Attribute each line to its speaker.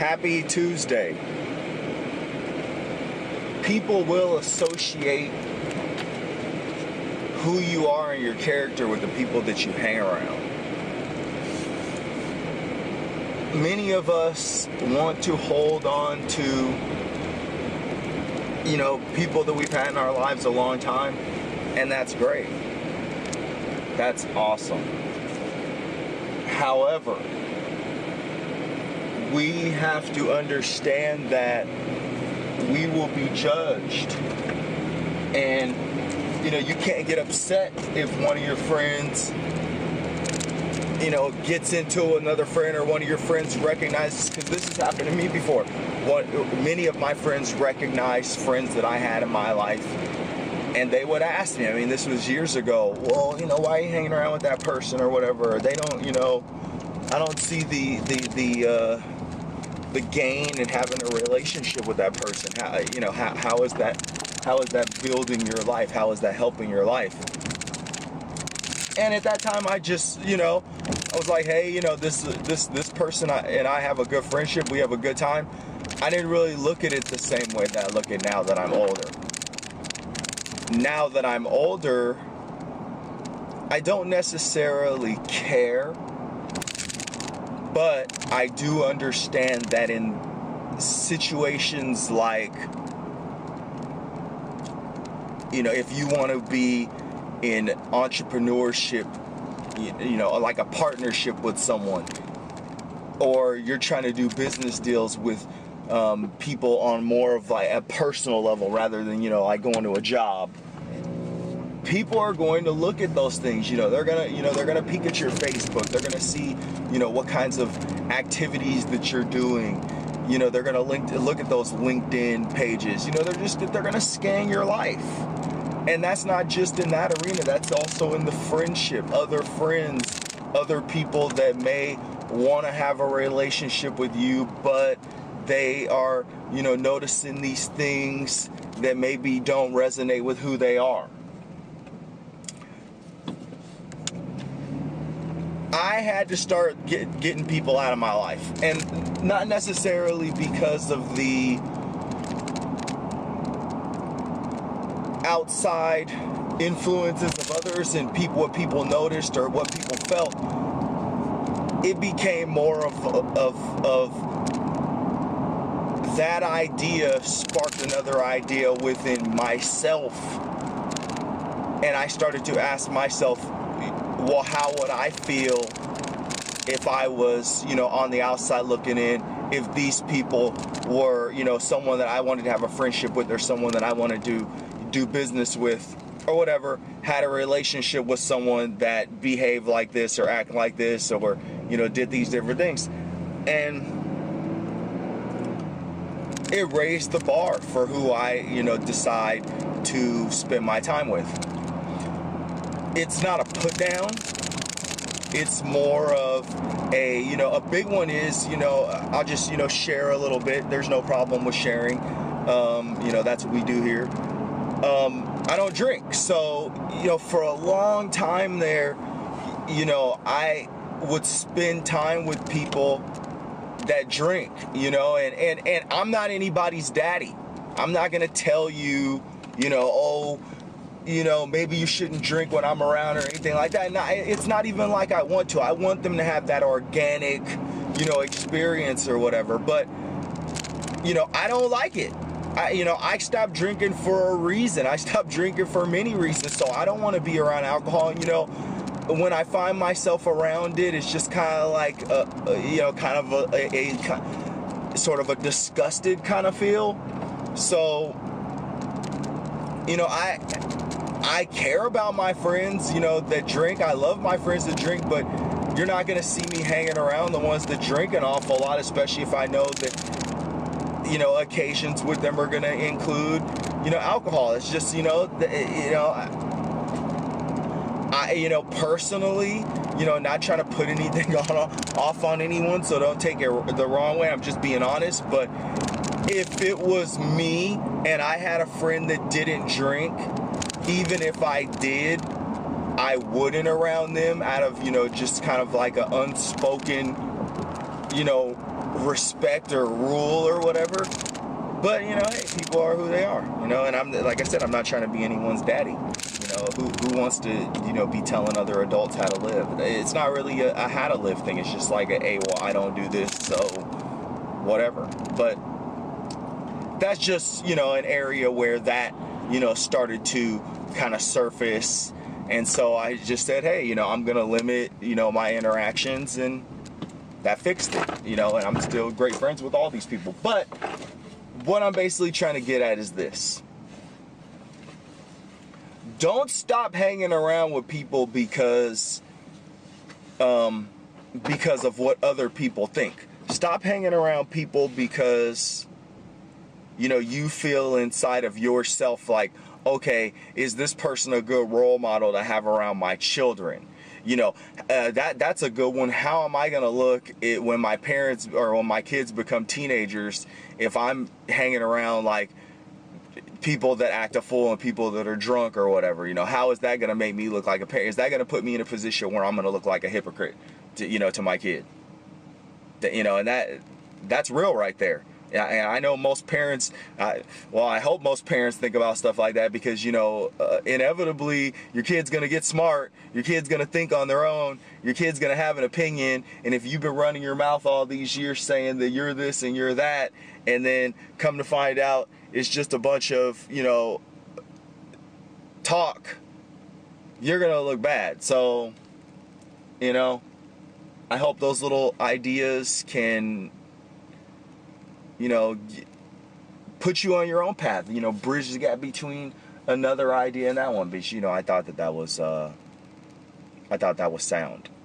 Speaker 1: Happy Tuesday. People will associate who you are and your character with the people that you hang around. Many of us want to hold on to, people that we've had in our lives a long time, and that's great. That's awesome. However, we have to understand that we will be judged. And, you can't get upset if one of your friends, gets into another friend, or one of your friends recognizes, because this has happened to me before. Many of my friends recognize friends that I had in my life, and they would ask me, this was years ago, well, why are you hanging around with that person or whatever? They don't, I don't see the gain in having a relationship with that person. How is that building your life? How is that helping your life? And at that time, I just, I was like, hey, this person and I have a good friendship. We have a good time. I didn't really look at it the same way that I look at it now that I'm older. Now that I'm older, I don't necessarily care, but I do understand that in situations like, if you want to be in entrepreneurship, like a partnership with someone, or you're trying to do business deals with people on more of like a personal level rather than, like going to a job. People are going to look at those things. They're gonna peek at your Facebook. They're gonna see, what kinds of activities that you're doing. They're gonna look at those LinkedIn pages. They're gonna scan your life. And that's not just in that arena. That's also in the friendship, other friends, other people that may want to have a relationship with you, but they are, noticing these things that maybe don't resonate with who they are. I had to start getting people out of my life, and not necessarily because of the outside influences of others and what people noticed or what people felt. It became more of that idea sparked another idea within myself, and I started to ask myself, well, how would I feel if I was, on the outside looking in, if these people were, someone that I wanted to have a friendship with, or someone that I wanted to do business with, or whatever, had a relationship with someone that behaved like this or acted like this, or, did these different things. And it raised the bar for who I, decide to spend my time with. It's not a put down. It's more of a big one is, I'll just, share a little bit. There's no problem with sharing. That's what we do here. I don't drink. So, for a long time there, I would spend time with people that drink, and I'm not anybody's daddy. I'm not going to tell you, maybe you shouldn't drink when I'm around or anything like that. No, it's not even like I want to. I want them to have that organic, experience or whatever. But, I don't like it. I stopped drinking for a reason. I stopped drinking for many reasons. So I don't want to be around alcohol. When I find myself around it, it's just kind of like, a sort of a disgusted kind of feel. So, I care about my friends, that drink. I love my friends that drink, but you're not going to see me hanging around the ones that drink an awful lot, especially if I know that, occasions with them are going to include, alcohol. It's just, I personally, not trying to put anything off on anyone, so don't take it the wrong way. I'm just being honest. But if it was me and I had a friend that didn't drink, even if I did, I wouldn't around them out of, just kind of like an unspoken, respect or rule or whatever. But, you know, hey, people are who they are, you know, and I'm, like I said, I'm not trying to be anyone's daddy. You know, who wants to, you know, be telling other adults how to live? It's not really a how to live thing. It's just like hey, well, I don't do this, so whatever. But that's just, you know, an area where that, you know, started to kind of surface. And so I just said, hey, you know, I'm going to limit, you know, my interactions, and that fixed it, you know, and I'm still great friends with all these people. But what I'm basically trying to get at is this. Don't stop hanging around with people because of what other people think. Stop hanging around people because, you know, you feel inside of yourself like, okay, is this person a good role model to have around my children? You know, that's a good one. How am I going to look when my parents or when my kids become teenagers if I'm hanging around like people that act a fool and people that are drunk or whatever? You know, how is that going to make me look like a parent? Is that going to put me in a position where I'm going to look like a hypocrite to, you know, to my kid? You know, and that's real right there. And I know most parents, I hope most parents think about stuff like that because, you know, inevitably your kid's going to get smart. Your kid's going to think on their own. Your kid's going to have an opinion. And if you've been running your mouth all these years saying that you're this and you're that, and then come to find out it's just a bunch of, you know, talk, you're going to look bad. So, you know, I hope those little ideas can, you know, put you on your own path, you know, bridge the gap between another idea and that one. But, you know, I thought that was sound.